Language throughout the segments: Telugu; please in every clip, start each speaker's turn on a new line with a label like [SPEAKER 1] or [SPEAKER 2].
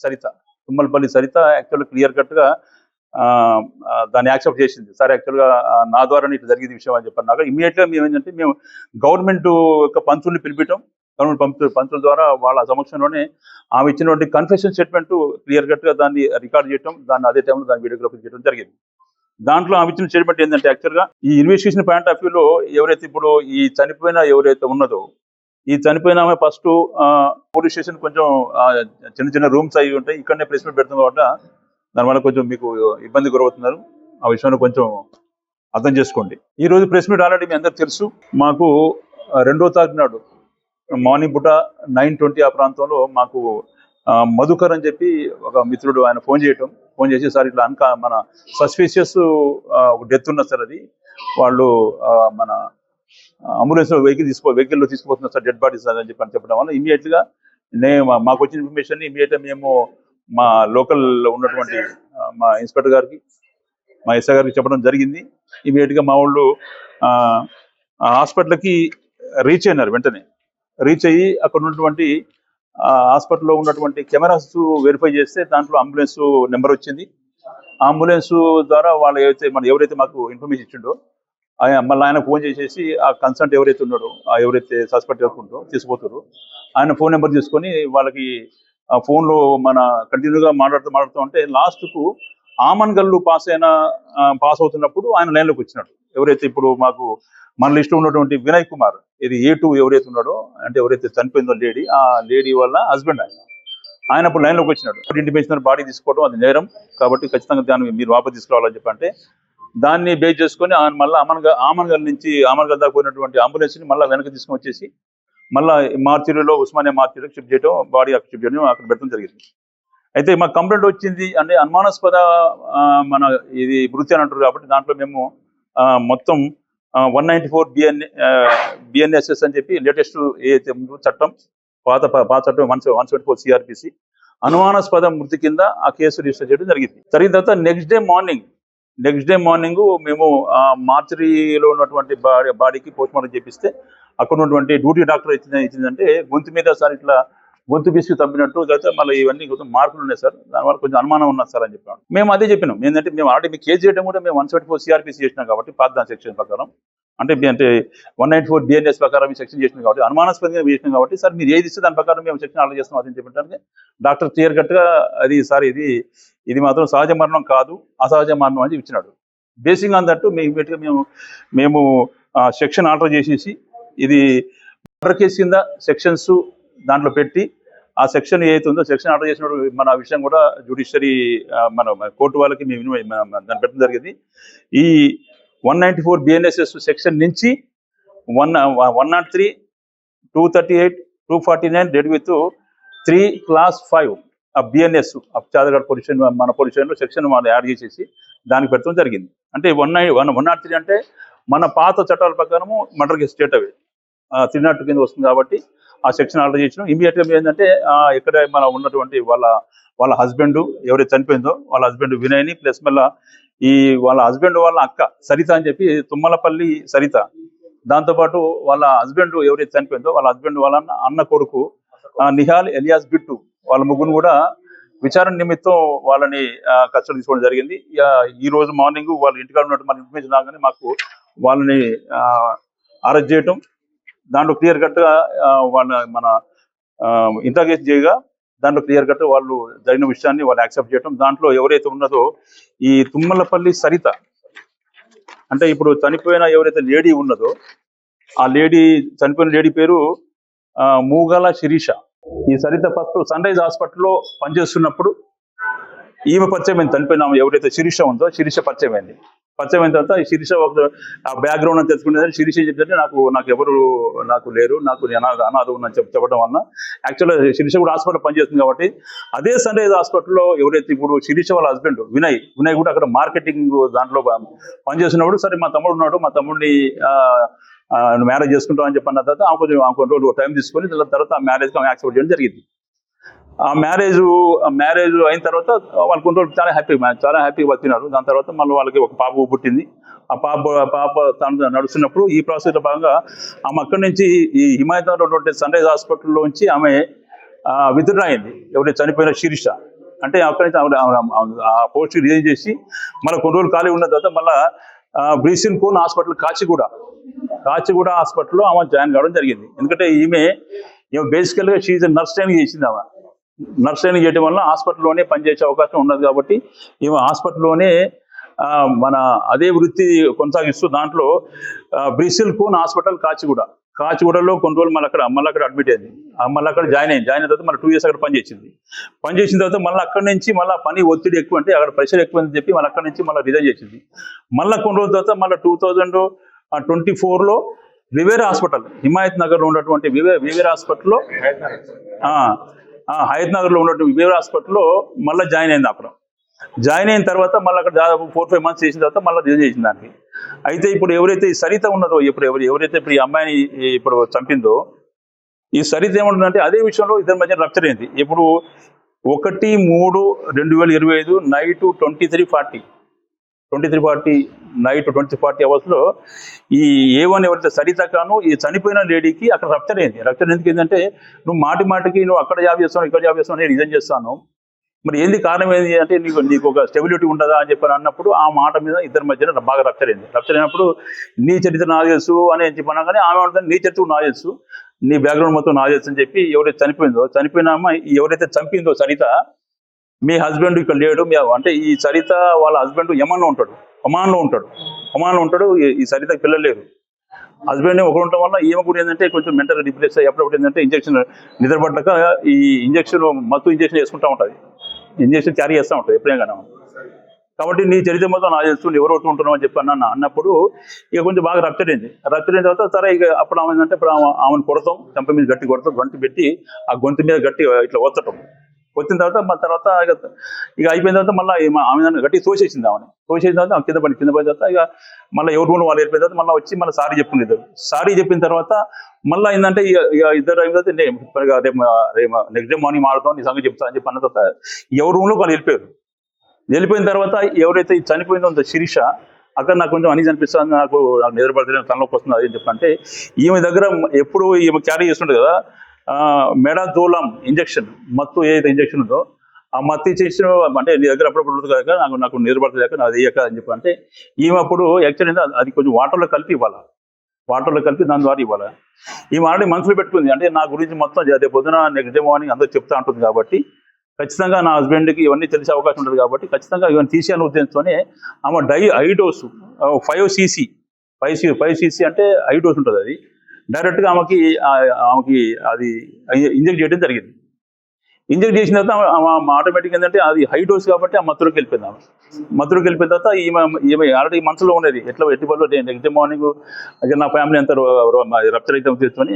[SPEAKER 1] సరిత, తుమ్మలపల్లి సరిత యాక్చువల్గా క్లియర్ కట్గా దాన్ని యాక్సెప్ట్ చేసింది. సార్ యాక్చువల్గా నా ద్వారానే ఇట్లా జరిగింది విషయం అని చెప్పన్నాక ఇమీడియట్గా మేము ఏంటంటే మేము గవర్నమెంట్ యొక్క పంచుల్ని పిలిపించాం. గవర్నమెంట్ పంచుల ద్వారా వాళ్ళ సమక్షంలోనే ఆమె ఇచ్చినటువంటి కన్ఫెషన్ స్టేట్మెంట్ క్లియర్ కట్గా దాన్ని రికార్డ్ చేయడం, దాన్ని అదే టైంలో దాన్ని వీడియోగ్రఫీ చేయడం జరిగింది. దాంట్లో ఆమె ఇచ్చిన స్టేట్మెంట్ ఏంటంటే యాక్చువల్గా ఈ ఇన్వెస్టిగేషన్ పాయింట్ ఆఫ్ వ్యూలో ఎవరైతే ఇప్పుడు ఈ చనిపోయిన ఎవరైతే ఉన్నదో ఈ చనిపోయిన ఆమె ఫస్ట్ పోలీస్ స్టేషన్ కొంచెం చిన్న చిన్న రూమ్స్ అవి ఉంటాయి, ఇక్కడనే ప్రెస్ మీట్ పెడుతుంది కాబట్టి దానివల్ల కొంచెం మీకు ఇబ్బంది గురవుతున్నారు. ఆ విషయంలో కొంచెం అర్థం చేసుకోండి. ఈ రోజు ప్రెస్ మీట్ ఆల్రెడీ మీ అందరికి తెలుసు. మాకు 2వ తారీఖు నాడు మార్నింగ్ పూట 9:20 ఆ ప్రాంతంలో మాకు మధుకర్ అని చెప్పి ఒక మిత్రుడు ఆయన ఫోన్ చేసి సార్ ఇట్లా మన సస్పీషియస్ ఒక డెత్ ఉన్నది సార్, అది వాళ్ళు మన అంబులెన్స్ వెహికల్లో తీసుకుపోతున్నారు సార్, డెడ్ బాడీస్ అని చెప్పడం వల్ల ఇమీడియట్గా మాకు వచ్చిన ఇన్ఫర్మేషన్ ఇమీడియట్గా మేము మా లోకల్ ఉన్నటువంటి మా ఇన్స్పెక్టర్ గారికి, మా ఎస్ఐ గారికి చెప్పడం జరిగింది. ఇమీడియట్గా మా వాళ్ళు హాస్పిటల్కి రీచ్ అయినారు. వెంటనే రీచ్ అయ్యి అక్కడ ఉన్నటువంటి హాస్పిటల్లో ఉన్నటువంటి కెమెరాస్ వెరిఫై చేస్తే దాంట్లో అంబులెన్స్ నెంబర్ వచ్చింది. అంబులెన్స్ ద్వారా వాళ్ళు ఎవరైతే మాకు ఇన్ఫర్మేషన్ ఇచ్చిండో మళ్ళీ ఆయన ఫోన్ చేసేసి ఆ కన్సల్ట్ ఎవరైతే ఉన్నాడో ఎవరైతే సస్పెక్ట్ చేసుకుంటో తీసుకుపోతారో ఆయన ఫోన్ నెంబర్ తీసుకొని వాళ్ళకి ఆ ఫోన్లో మన కంటిన్యూగా మాట్లాడుతూ ఉంటే లాస్ట్కు ఆమన్గల్లు పాస్ అవుతున్నప్పుడు ఆయన లైన్లోకి వచ్చినాడు. ఎవరైతే ఇప్పుడు మాకు మన లిస్ట్లో ఉన్నటువంటి వినయ్ కుమార్, ఇది A2 ఎవరైతే ఉన్నాడో అంటే ఎవరైతే చనిపోయిందో లేడీ, ఆ లేడీ వాళ్ళ హస్బెండ్ ఆయన ఇప్పుడు లైన్లోకి వచ్చినాడు. ఇంటిమేషన్ బాడీ తీసుకోవడం అది నేరం కాబట్టి ఖచ్చితంగా దాన్ని మీరు వాపసు తీసుకురావాలని చెప్పంటే దాన్ని బేస్ చేసుకొని ఆయన మళ్ళీ ఆమన్గల్ దాకా పోయినటువంటి అంబులెన్స్ని మళ్ళీ వెనక్కి తీసుకొని వచ్చేసి మళ్ళీ మార్చిలో ఉస్మానియా మార్చిలోకి షిఫ్ట్ చేయడం, బాడీ అక్కడ షిఫ్ట్ చేయడం అక్కడ పెట్టడం జరిగింది. అయితే మాకు కంప్లైంట్ వచ్చింది అంటే అనుమానాస్పద మన ఇది మృతి అని అంటారు కాబట్టి దాంట్లో మేము మొత్తం 194 BNSS అని చెప్పి లేటెస్ట్ ఏదైతే చట్టం పాత చట్టం 174 CRPC అనుమానాస్పద మృతి కింద ఆ కేసు రిజిస్టర్ చేయడం జరిగింది. జరిగిన తర్వాత నెక్స్ట్ డే మార్నింగ్ మేము మార్చరీలో ఉన్నటువంటి బాడీకి పోస్ట్ మార్టం చేపిస్తే అక్కడ ఉన్నటువంటి డ్యూటీ డాక్టర్ ఇచ్చిందంటే గొంతు మీద సార్ ఇట్లా గొంతు బిస్కి తప్పినట్టు, అయితే మళ్ళీ ఇవన్నీ కొంచెం మార్పులు ఉన్నాయి సార్, దానివల్ల కొంచెం అనుమానం ఉన్నది సార్ అని చెప్పాను. మేము అదే చెప్పినాం. ఏంటంటే మేము ఆల్రెడీ మీకు కేసు చేయడం కూడా మేము 174 CRPC చేసినాం కాబట్టి పాత సెక్షన్ ప్రకారం అంటే 194 BNS ప్రకారం సెక్షన్ చేసినాం కాబట్టి అనుమానాస్పదంగా చేసినాం కాబట్టి సార్ మీరు ఏది ఇస్తే దాని ప్రకారం మేము సెక్షన్ ఆర్డర్ చేస్తున్నాం అని చెప్పడానికి డాక్టర్ క్లియర్ కట్గా అది సార్ ఇది మాత్రం సహజ మరణం కాదు, అసహజ మరణం అని ఇచ్చినాడు. బేసింగ్ అందట్టు మేము సెక్షన్ ఆర్డర్ చేసేసి ఇది మర్డర్ కేసు కింద సెక్షన్స్ దాంట్లో పెట్టి ఆ సెక్షన్ ఏదైతే ఉందో సెక్షన్ ఆర్డర్ చేసినప్పుడు మన విషయం కూడా జ్యుడిషియరీ మన కోర్టు వాళ్ళకి మేము దాన్ని పెట్టడం జరిగింది. ఈ 194 BNSS సెక్షన్ నుంచి 103, 238, 249 డెడ్ విత్ 3 Class 5 ఆ BNS చాదగఢ్ పొజిషన్ మన పొజిషన్లో సెక్షన్ వాళ్ళు యాడ్ చేసేసి దానికి పెట్టడం జరిగింది. అంటే 103 అంటే మన పాత చట్టాల ప్రకారము మర్డర్ కేసు స్టేట్ అవి 302 కింద వస్తుంది కాబట్టి ఆ సెక్షన్ ఆర్డర్ చేసినాం. ఇమీడియట్గా ఏంటంటే ఇక్కడ మన ఉన్నటువంటి వాళ్ళ హస్బెండ్ ఎవరైతే చనిపోయిందో వాళ్ళ హస్బెండ్ వినయ్ని ప్లస్ మళ్ళీ వాళ్ళ హస్బెండ్ వాళ్ళ అక్క సరిత అని చెప్పి తుమ్మలపల్లి సరిత, దాంతోపాటు వాళ్ళ హస్బెండ్ ఎవరైతే చనిపోయిందో వాళ్ళ హస్బెండ్ వాళ్ళ అన్న కొడుకు నిహాల్ ఎలియాస్ బిట్టు, వాళ్ళ ముగ్గురు కూడా విచారణ నిమిత్తం వాళ్ళని కస్టడీ తీసుకోవడం జరిగింది. ఈ రోజు మార్నింగ్ వాళ్ళ ఇంటికాడ ఉన్నట్టు మన ఇన్ఫర్మేషన్ రాగానే మాకు వాళ్ళని అరెస్ట్ చేయటం, దాంట్లో క్లియర్ కట్గా మన ఇంట్రాగేట్ చేయగా దాంట్లో క్లియర్ కట్ వాళ్ళు జరిగిన విషయాన్ని వాళ్ళు యాక్సెప్ట్ చేయడం. దాంట్లో ఎవరైతే ఉన్నదో ఈ తుమ్మలపల్లి సరిత అంటే ఇప్పుడు చనిపోయిన ఎవరైతే లేడీ ఉన్నదో ఆ చనిపోయిన లేడీ పేరు మూగల శిరీష. ఈ సరిత ఫస్ట్ సన్ రైజ్ హాస్పిటల్లో పనిచేస్తున్నప్పుడు ఈమె పరిచయం అయింది. చనిపోయిన ఎవరైతే శిరీష ఉందో శిరీష పరిచయం అయిన తర్వాత ఈ శిరీష ఆ బ్యాక్గ్రౌండ్ అని తెలుసుకునేది. శిరీష చెప్తే నాకు ఎవరు లేరు, నాకు అనాథ ఉందని చెప్పడం వల్ల యాక్చువల్గా శిరీష కూడా హాస్పిటల్ పనిచేస్తుంది కాబట్టి అదే సన్ రైజ్ హాస్పిటల్లో ఎవరైతే ఇప్పుడు శిరీష వాళ్ళ హస్బెండ్ వినయ్ కూడా అక్కడ మార్కెటింగ్ దాంట్లో పనిచేస్తున్నప్పుడు సరే మా తమ్ముడు ఉన్నాడు, మా తమ్ముడిని మ్యారేజ్ చేసుకుంటాం అని చెప్పిన తర్వాత కొన్ని రోజులు టైం తీసుకొని తర్వాత ఆ మ్యారేజ్కి ఆమె యాక్సెప్ట్ చేయడం జరిగింది. ఆ మ్యారేజ్ అయిన తర్వాత వాళ్ళు కొన్ని రోజులు చాలా హ్యాపీగా బతికినారు. దాని తర్వాత మళ్ళీ వాళ్ళకి ఒక పాప పుట్టింది. ఆ పాప తను నడుస్తున్నప్పుడు ఈ ప్రాసెస్లో భాగంగా ఆమె అక్కడి నుంచి ఈ హిమాయత్లో ఉన్నటువంటి సన్ రైజ్ హాస్పిటల్లోంచి ఆమె విత్డ్రా అయింది. ఎవరైతే చనిపోయిన శిరీష అంటే అక్కడి నుంచి ఆ పోస్ట్ రిజైన్ చేసి మళ్ళీ కొన్ని రోజులు ఖాళీ ఉన్న తర్వాత మళ్ళీ బ్రీసిన్ కోన్ హాస్పిటల్ కాచిగూడ హాస్పిటల్లో ఆమె జాయిన్ కావడం జరిగింది. ఎందుకంటే ఈమె బేసికల్గా షీఈ్ నర్స్ ట్రైనింగ్ చేసింది. ఆమె నర్స్ ట్రైనింగ్ చేయడం వల్ల హాస్పిటల్లోనే పనిచేసే అవకాశం ఉన్నది కాబట్టి ఈమె హాస్పిటల్లోనే మన అదే వృత్తి కొనసాగిస్తూ దాంట్లో బ్రిసిల్ కోన్ హాస్పిటల్ కాచిగూడలో కొన్ని రోజులు మళ్ళీ అక్కడ అడ్మిట్ అయింది. మళ్ళీ అక్కడ జాయిన్ అయిన తర్వాత మళ్ళీ 2 years అక్కడ పనిచేసిన తర్వాత మళ్ళీ అక్కడి నుంచి మళ్ళీ పని ఒత్తిడి ఎక్కువ అంటే అక్కడ ప్రెషర్ ఎక్కువ అని చెప్పి మళ్ళీ అక్కడి నుంచి మళ్ళీ రిజైన్ చేసింది. మళ్ళీ కొన్ని రోజుల తర్వాత మళ్ళీ 2024లో వివేరా హాస్పిటల్ హిమాయత్ నగర్లో ఉన్నటువంటి వివేరా హాస్పిటల్లో హయత్ నగర్లో ఉన్నటువంటి వివేరా హాస్పిటల్లో మళ్ళీ జాయిన్ అయింది. అక్కడ జాయిన్ అయిన తర్వాత మళ్ళీ అక్కడ దాదాపు 4-5 months చేసిన తర్వాత మళ్ళీ రిజైన్ చేసిన దానికి. అయితే ఇప్పుడు ఎవరైతే ఈ సరిత ఉన్నదో ఎవరైతే ఇప్పుడు ఈ అమ్మాయిని ఇప్పుడు చంపిందో ఈ సరిత ఏమంటుందంటే అదే విషయంలో ఇద్దరి మధ్య రప్చర్ అయింది. ఇప్పుడు 1-3-2025 నైట్ 23:40 నైట్ 20:40 అవర్స్లో ఈ A1 ఎవరైతే సరిత కాను ఈ చనిపోయిన లేడీకి అక్కడ రప్చర్ అయింది. రప్చర్ ఎందుకు ఏంటంటే నువ్వు మాటికి నువ్వు అక్కడ జాబ్ చేస్తావు ఇక్కడ జాబ్ చేస్తావు నేను రిజైన్ చేస్తాను, మరి ఏంది కారణం ఏంటి అంటే నీకు ఒక స్టెబిలిటీ ఉండదా అని చెప్పని అన్నప్పుడు ఆ మాట మీద ఇద్దరి మధ్యన బాగా రప్చర్ అయింది. రప్చర్ అయినప్పుడు నీ చరిత్ర నా తెలుసు అని చెప్పినా కానీ ఆమె ఉంటుంది నీ చరిత్ర నా తెలుసు, నీ బ్యాక్గ్రౌండ్ మొత్తం నా తెలుసు అని చెప్పి ఎవరైతే చనిపోయిన అమ్మాయి ఎవరైతే చంపిందో సరిత మీ హస్బెండ్ ఇక్కడ లేడు, అంటే ఈ సరిత వాళ్ళ హస్బెండ్ ఒమాన్లో ఉంటాడు. ఈ సరితకి పిల్లలు లేరు. హస్బెండ్ ఒకరు ఉండటం వల్ల ఈమె కూడా ఏంటంటే కొంచెం మెంటల్ డిప్రెస్ అయ్యి అప్పుడప్పుడు ఏంటంటే ఇంజక్షన్ నిద్రపడ్డాక ఈ మత్తు ఇంజక్షన్ వేసుకుంటూ ఉంటుంది, ఇంజక్షన్ క్యారీ చేస్తూ ఉంటుంది ఎప్పుడైనా కానీ. కాబట్టి నీ చరిత్ర మొత్తం నా తెలుసు ఎవరు ఉంటున్నావు అని చెప్పి అన్నప్పుడు ఇక కొంచెం బాగా రప్చర్ అయిన తర్వాత సరే ఇక అప్పుడు ఆమె ఏంటంటే ఆమెను కొడతాం, చంప మీద గట్టి కొడతాం, గొంతు పెట్టి ఆ గొంతు మీద గట్టి ఇట్లా వచ్చిన తర్వాత ఇక అయిపోయిన తర్వాత మళ్ళీ ఆమె గట్టి తోసేసిన తర్వాత కింద పడిన తర్వాత ఇక మళ్ళీ ఎవరు వాళ్ళు వెళ్ళిపోయిన తర్వాత మళ్ళీ వచ్చి మళ్ళీ సారీ చెప్పిన తర్వాత మళ్ళీ ఏంటంటే ఇక ఇద్దరు అయిన తర్వాత రేపు నెక్స్ట్ డే మార్నింగ్ మారుతాం నీ సంగతి చెప్తా అని చెప్పి అన్న తర్వాత ఎవరి రూమ్లో వాళ్ళు వెళ్ళిపోయిన తర్వాత ఎవరైతే చనిపోయిందో శిరీష అక్కడ నాకు కొంచెం అనీజ్ అనిపిస్తుంది, నాకు నిద్రపడతలేదు, తనలోకి వస్తుంది అది చెప్పంటే ఈమె దగ్గర ఎప్పుడు ఈమె క్యారీ చేస్తుంటుంది కదా మెడాజోలం ఇంజక్షన్, మత్తు ఏదైతే ఇంజక్షన్ ఉందో ఆ మత్తు ఇచ్చేసిన అంటే నీ దగ్గర అప్పుడప్పుడు ఉంటుంది కదా నాకు నిద్రపడతలేక నాకు అది ఇయ్యక అని చెప్పి అంటే ఈమె అప్పుడు యాక్చువల్లీ అది కొంచెం వాటర్లో కలిపి దాని ద్వారా ఇవ్వాలి. ఈమె ఆల్రెడీ మనసులో పెట్టుకుంది అంటే నా గురించి మొత్తం రేపు పొద్దున నెక్స్ట్ డే మార్నింగ్ అందరూ చెప్తా ఉంటుంది కాబట్టి ఖచ్చితంగా నా హస్బెండ్కి ఇవన్నీ తెలిసే అవకాశం ఉంటుంది కాబట్టి ఖచ్చితంగా ఇవన్నీ తీసేయాలని ఉద్దేశంతోనే ఆమె ఐ డోసు 5cc అంటే ఐ డోస్ ఉంటుంది, అది డైరెక్ట్గా ఆమెకి అది ఇంజెక్ట్ చేయడం జరిగింది. ఇంజెక్ట్ చేసిన తర్వాత ఆటోమేటిక్ ఏంటంటే అది హై డోస్ కాబట్టి ఆ మత్తులోకి వెళ్ళిపోయిన తర్వాత ఈమె ఆల్రెడీ మనసులో ఉండేది ఎట్టి పనులు నెక్స్ట్ మార్నింగ్ నా ఫ్యామిలీ అంతా రప్చర్ అయితే తీసుకొని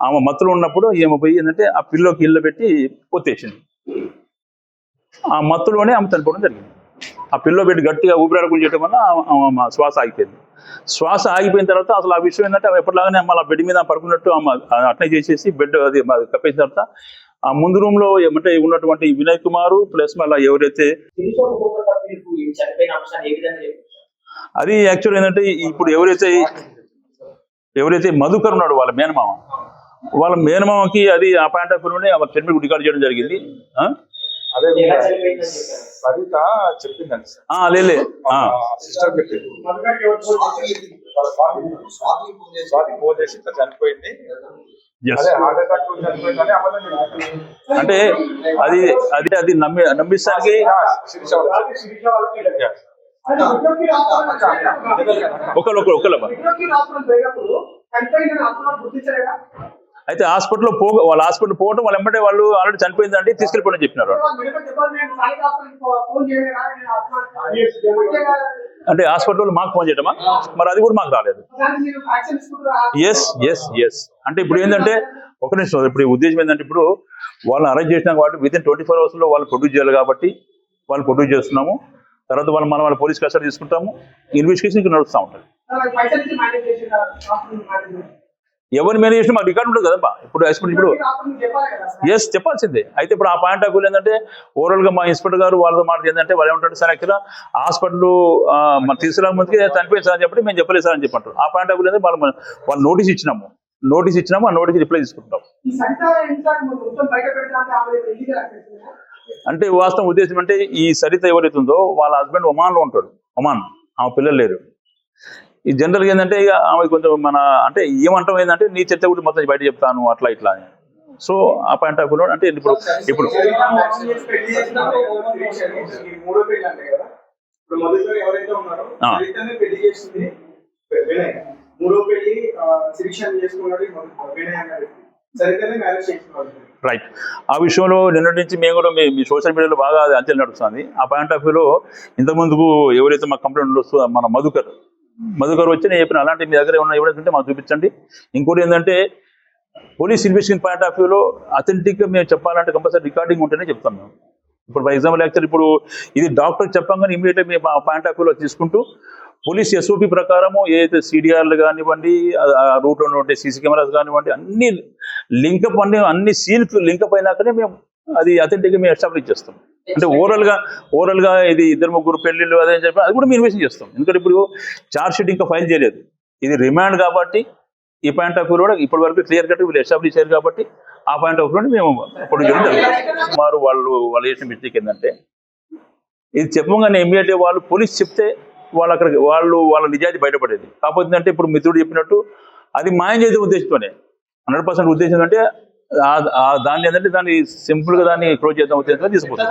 [SPEAKER 1] ఆమె మత్తులో ఉన్నప్పుడు ఈమె పోయి ఏంటంటే ఆ పిల్లోకి ఇల్లు పెట్టి పొత్తేసింది. ఆ మత్తులోనే ఆమె చనిపోవడం జరిగింది. ఆ పిల్లో పెట్టి గట్టిగా ఊపిరాడకుండా చేయడం వల్ల శ్వాస ఆగిపోయిన తర్వాత అసలు ఆ విషయం ఏంటంటే ఎప్పటిలాగానే మళ్ళీ బెడ్ మీద పడుకున్నట్టు అట్లా చేసేసి బెడ్ అది కప్పేసిన తర్వాత ఆ ముందు రూమ్ లో ఏమంటే ఉన్నటువంటి వినయ్ కుమార్ ప్లస్ మళ్ళీ ఎవరైతే అది యాక్చువల్ ఏంటంటే ఇప్పుడు ఎవరైతే మధుకర్ ఉన్నాడు వాళ్ళ మేనమామకి అది ఆ పాయింట్ ఆఫ్ వ్యూలోనే స్టేట్మెంట్ రికార్డ్ చేయడం జరిగింది. లేలే
[SPEAKER 2] చనిపోయింది
[SPEAKER 1] అంటే అది నమ్మిస్తానికి అయితే వాళ్ళ హాస్పిటల్ పోవడం వాళ్ళ వెంబడే వాళ్ళు ఆల్రెడీ చనిపోయిందంటే తీసుకెళ్ళిపోయిన చెప్పినారు. అంటే హాస్పిటల్ మాకు ఫోన్ చేయటమా, మరి అది కూడా మాకు రాలేదు. ఎస్ అంటే ఇప్పుడు ఏంటంటే ఒక నిమిషం, ఇప్పుడు ఉద్దేశం ఏంటంటే ఇప్పుడు వాళ్ళని అరెస్ట్ చేసినా కాబట్టి వితిన్ 24 hours వాళ్ళు ప్రొడ్యూస్ చేయాలి కాబట్టి వాళ్ళు ప్రొడ్యూస్ చేస్తున్నాము. తర్వాత వాళ్ళ పోలీస్ కస్టడీ తీసుకుంటాము, ఇన్వెస్టిగేషన్ ఇక్కడ నడుస్తూ ఉంటుంది. ఎవరు మేనేజ్ చేసినా మాకు రికార్డు ఉంటుంది కదమ్మా. ఇప్పుడు చెప్పాల్సిందే. అయితే ఇప్పుడు ఆ పాయింట్ ఆఫ్ వ్యూ ఏంటంటే ఓవరాల్ గా మా ఇన్స్పెక్టర్ గారు వాళ్ళతో మాట ఏంటంటే వాళ్ళు ఏమంటారు సార్ యాక్చువల్గా హాస్పిటల్ మన తీసుకురా ముందుకి చనిపోయింది సార్ అని చెప్పి మేము చెప్పలేదు సార్ అని చెప్పంటారు. ఆ పాయింట్ ఆఫ్ వ్యూ వాళ్ళు నోటీస్ ఇచ్చినాము, ఆ నోటీస్ రిప్లై తీసుకుంటాం. అంటే వాస్తవం ఉద్దేశం అంటే ఈ సరిత ఎవరైతే ఉందో వాళ్ళ హస్బెండ్ ఒమాన్లో ఉంటాడు. ఒమాన్, ఆమె పిల్లలు లేరు. ఈ జనరల్గా ఏంటంటే ఇక ఆమె కొంచెం మన అంటే ఏమంటాం ఏంటంటే నీ చెత్త కూడా మొత్తం బయట చెప్తాను అట్లా ఇట్లా అని. సో ఆ పాయింట్ ఆఫ్ వ్యూలో అంటే ఇప్పుడు రైట్. ఆ విషయంలో నిన్నటి నుంచి మేము కూడా మీ సోషల్ మీడియాలో బాగా అంచనా నడుస్తుంది. ఆ పాయింట్ ఆఫ్ వ్యూలో ఇంతకుముందుకు ఎవరైతే మా కంప్లైంట్ వస్తుందో మన మధుకర్ వచ్చి నేను చెప్పిన అలాంటి మీ దగ్గర ఏమైనా ఎవిడెన్స్ ఉంటే మాకు చూపించండి. ఇంకోటి ఏంటంటే పోలీస్ ఇన్వెస్టిగేషన్ పాయింట్ ఆఫ్ వ్యూలో అథెంటిక్గా మేము చెప్పాలంటే కంపల్సరీ రికార్డింగ్ ఉంటేనే చెప్తాం మేము. ఇప్పుడు ఫర్ ఎగ్జాంపుల్ యాక్చువల్ ఇప్పుడు ఇది డాక్టర్ చెప్పంగానే ఇమీడియట్గా మేము ఆ పాయింట్ ఆఫ్ వ్యూలో తీసుకుంటూ పోలీస్ ఎస్ఓపి ప్రకారము ఏదైతే సిడిఆర్లు కానివ్వండి, రూట్లో ఉండే సీసీ కెమెరాస్ కానివ్వండి, అన్ని లింకప్ అన్ని సీన్కి లింకప్ అయినాకనే మేము అది అథెంటిక్గా మేము ఎస్టాబ్లిష్ చేస్తాం. అంటే ఓవరాల్గా ఇది 2-3 పెళ్లిళ్ళు అదే చెప్పి అది కూడా మేము ఇన్వెస్టిగేట్ చేస్తాం. ఎందుకంటే ఇప్పుడు ఛార్జ్ షీట్ ఇంకా ఫైల్ చేయలేదు, ఇది రిమాండ్ కాబట్టి ఈ పాయింట్ ఆఫ్ వ్యూ కూడా ఇప్పటి వరకు క్లియర్ కట్ వీళ్ళు ఎస్టాబ్లిష్ అయ్యారు కాబట్టి ఆ పాయింట్ ఆఫ్ వ్యూ మేము ఇప్పుడు సుమారు వాళ్ళు చేసిన మిస్టేక్ ఏంటంటే ఇది చెప్పగానే ఇమ్మీడియట్గా వాళ్ళు పోలీస్ చెప్తే వాళ్ళ నిజాయితీ బయటపడేది. కాకపోతే అంటే ఇప్పుడు మిత్రుడు చెప్పినట్టు అది మాయం చేసే ఉద్దేశంతోనే 100% ఉద్దేశం అంటే దాన్ని ఏంటంటే దాన్ని సింపుల్గా దాన్ని క్లోజ్ చేద్దాం ఉద్దేశంతో తీసుకుపోతాం.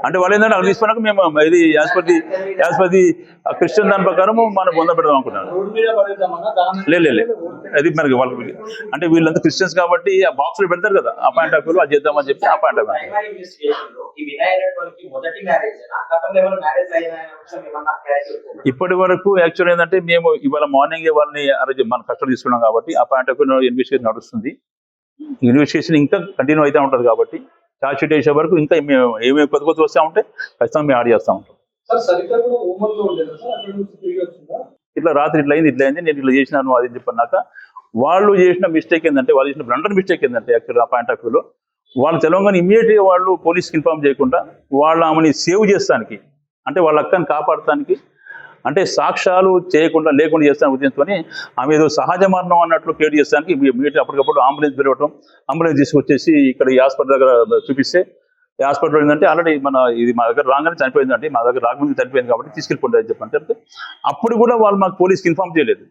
[SPEAKER 1] అంటే వాళ్ళు ఏంటంటే అక్కడ తీసుకున్నాక మేము ఇది యాజ్పతి క్రిస్టియన్ దాని ప్రకారం మనం పొంద పెడదాం అనుకున్నాను. లేదు అది మనకి వాళ్ళకి అంటే వీళ్ళంతా క్రిస్టియన్స్ కాబట్టి ఆ బాక్స్లో పెడతారు కదా, ఆ పాయింట్ ఆఫ్ వ్యూలో అది చేద్దామని చెప్పి ఆ పాయింట్ ఆఫ్ ఇప్పటి వరకు యాక్చువల్ ఏంటంటే మేము ఇవాళ మార్నింగ్ వాళ్ళని మన కష్టం తీసుకున్నాం కాబట్టి ఆ పాయింట్ ఆఫ్ వ్యూ ఇన్వెస్టిగేషన్ నడుస్తుంది. ఇన్వెస్టిగేషన్ ఇంకా కంటిన్యూ అవుతూ ఉంటుంది కాబట్టి ఛార్జ్ షీట్ వేసే వరకు ఇంకా ఏమేమి కొత్త వస్తూ ఉంటే ఖచ్చితంగా మేము యాడ్ చేస్తూ ఉంటాం. ఇట్లా రాత్రి ఇట్లా అయింది నేను ఇట్లా చేసినాను అది చెప్పన్నాక వాళ్ళు చేసిన మిస్టేక్ ఏంటంటే వాళ్ళు చేసిన బ్లండర్ మిస్టేక్ ఏంటంటే యాక్చువల్గా ఆ పాయింట్ ఆఫ్ వ్యూలో వాళ్ళు తెలంగాణ ఇమ్మీడియట్గా వాళ్ళు పోలీస్కి ఇన్ఫార్మ్ చేయకుండా వాళ్ళ ఆమెని సేవ్ చేస్తానికి అంటే వాళ్ళ అక్కని కాపాడటానికి అంటే సాక్ష్యాలు లేకుండా చేస్తాను ఉద్దేశంతోని ఆమె ఏదో సహజ మరణం అన్నట్లు క్రియేట్ చేస్తానికి ఇమీడియట్గా అప్పటికప్పుడు అంబులెన్స్ పిలవటం, అంబులెన్స్ తీసుకొచ్చేసి ఇక్కడ ఈ హాస్పిటల్ దగ్గర చూపిస్తే ఈ హాస్పిటల్ ఏంటంటే ఆల్రెడీ ఇది మా దగ్గర రాగానే చనిపోయిందంటే మా దగ్గర రాకముందు చనిపోయింది కాబట్టి తీసుకెళ్ళిపోండి అని చెప్పంటే అప్పుడు కూడా వాళ్ళు మాకు పోలీస్కి ఇన్ఫార్మ్ చేయలేదు.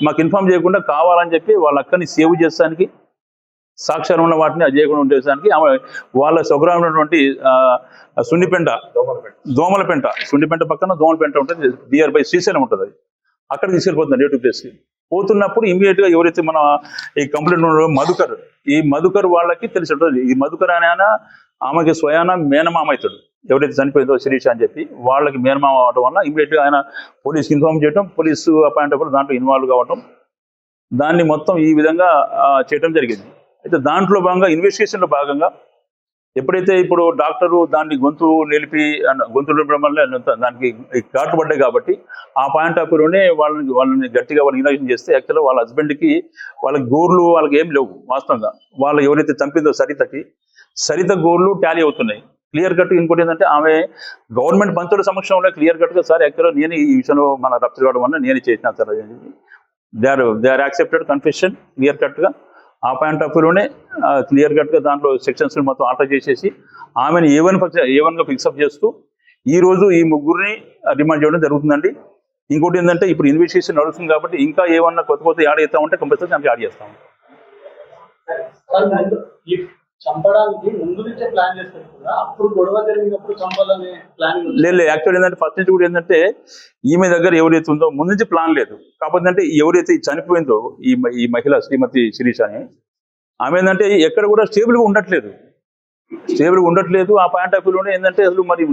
[SPEAKER 1] మాకు ఇన్ఫార్మ్ చేయకుండా కావాలని చెప్పి వాళ్ళ అక్కని సేవ్ చేస్తానికి సాక్ష్యాలు ఉన్న వాటిని అది చేయకుండా ఉండేసానికి ఆమె వాళ్ళ స్వగ్రామం ఉన్నటువంటి సున్నిపెంట పక్కన దోమలపెంట ఉంటుంది, నియర్ బై శ్రీశైలం ఉంటుంది, అది అక్కడ తీసుకెళ్ళిపోతుంది నేటివ్ ప్లేస్కి. పోతున్నప్పుడు ఇమీడియట్గా ఎవరైతే మన ఈ కంప్లైంట్ ఉన్నారో మధుకర్ వాళ్ళకి తెలిసి ఉంటుంది. ఈ మధుకర్ అనే ఆయన ఆమెకి స్వయాన మేనమామ అవుతాడు, ఎవరైతే చనిపోయిందో శిరీష అని చెప్పి వాళ్ళకి మేనమామ అవడం వల్ల ఇమీడియట్గా ఆయన పోలీస్కి ఇన్ఫార్మ్ చేయడం, పోలీసు అపాయింట్ అవ్వడం, దాంట్లో ఇన్వాల్వ్ కావడం, దాన్ని మొత్తం ఈ విధంగా చేయడం జరిగింది. అయితే దాంట్లో భాగంగా ఇన్వెస్టిగేషన్లో భాగంగా ఎప్పుడైతే ఇప్పుడు డాక్టరు దాన్ని గొంతు నిలపడం వల్ల దానికి ఘాట్లు పడ్డాయి కాబట్టి ఆ పాయింట్ ఆఫ్ వ్యూలోనే వాళ్ళని గట్టిగా ఇన్వెస్టిగేషన్ చేస్తే యాక్చువల్గా వాళ్ళ హస్బెండ్కి వాళ్ళకి గోర్లు వాళ్ళకి ఏం లేవు. వాస్తవంగా వాళ్ళు ఎవరైతే చంపిందో సరిత గోర్లు టాలీ అవుతున్నాయి క్లియర్ కట్. ఇంకోటి ఏంటంటే ఆమె గవర్నమెంట్ మంత్రుల సమక్షంలో క్లియర్ కట్గా సార్ యాక్చువల్గా నేను ఈ విషయంలో మన రప్తు కావడం వల్ల నేను చేసిన sir they are accepted confession clear కట్గా. ఆ పాయింట్ ఆఫ్ వ్యూలోనే క్లియర్ కట్గా దాంట్లో సెక్షన్స్ మొత్తం ఆల్టర్ చేసేసి ఆమెను ఏవన్గా ఫిక్సప్ చేస్తూ ఈరోజు ఈ ముగ్గురిని రిమాండ్ చేయడం జరుగుతుందండి. ఇంకోటి ఏంటంటే ఇప్పుడు ఇన్వెస్టిగేషన్ నడుస్తుంది కాబట్టి ఇంకా ఏమన్నా కొత్త యాడ్ చేస్తామంటే కంపల్సరీ దానికి యాడ్ చేస్తాం.
[SPEAKER 2] చంపడానికి ముందు నుంచే ప్లాన్ చేస్తారు కదా, అప్పుడు గొడవ జరిగినప్పుడు చంపాలనే ప్లాన్
[SPEAKER 1] లేదు. యాక్చువల్ ఏంటంటే ఫస్ట్ నుంచి కూడా ఏంటంటే ఈమె దగ్గర ఎవరైతే ఉందో ముందు నుంచి ప్లాన్ లేదు. కాకపోతే అంటే ఎవరైతే చనిపోయిందో ఈ మహిళ శ్రీమతి శిరీష అని ఆమె ఏంటంటే ఎక్కడ కూడా స్టేబుల్గా ఉండట్లేదు. ఆ పాయింట్ ఆఫ్ వ్యూలోనే ఏంటంటే అసలు మరి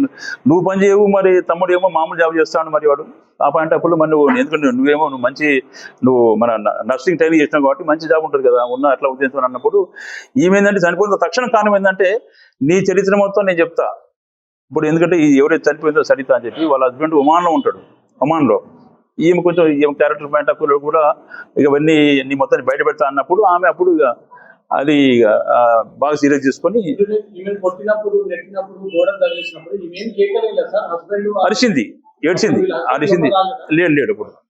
[SPEAKER 1] నువ్వు పని చేయవు, మరి తమ్ముడు ఏమో మామూలు జాబ్ చేస్తాను మరి వాడు. ఆ పాయింట్ ఆఫ్ వ్యూలో మరి ఎందుకంటే నువ్వు మన నర్సింగ్ ట్రైనింగ్ చేసినావు కాబట్టి మంచి జాబ్ ఉంటుంది కదా ఉన్న అట్లా ఉద్దేశం అన్నప్పుడు ఈమెందంటే చనిపోయిన తక్షణ కారణం ఏంటంటే నీ చరిత్ర మొత్తం నేను చెప్తా. ఇప్పుడు ఎందుకంటే ఎవరైతే చనిపోయిందో సరిత అని చెప్పి వాళ్ళ హస్బెండ్ ఒమాన్లో ఉంటాడు. ఒమాన్లో ఈమె క్యారెక్టర్ పాయింట్ ఆఫ్ వ్యూలో కూడా ఇవన్నీ నీ మొత్తాన్ని బయట పెడతా అన్నప్పుడు ఆమె అప్పుడు అది బాగా సీరియస్ తీసుకొని అరిచింది, ఏడ్చింది. లేడు ఇప్పుడు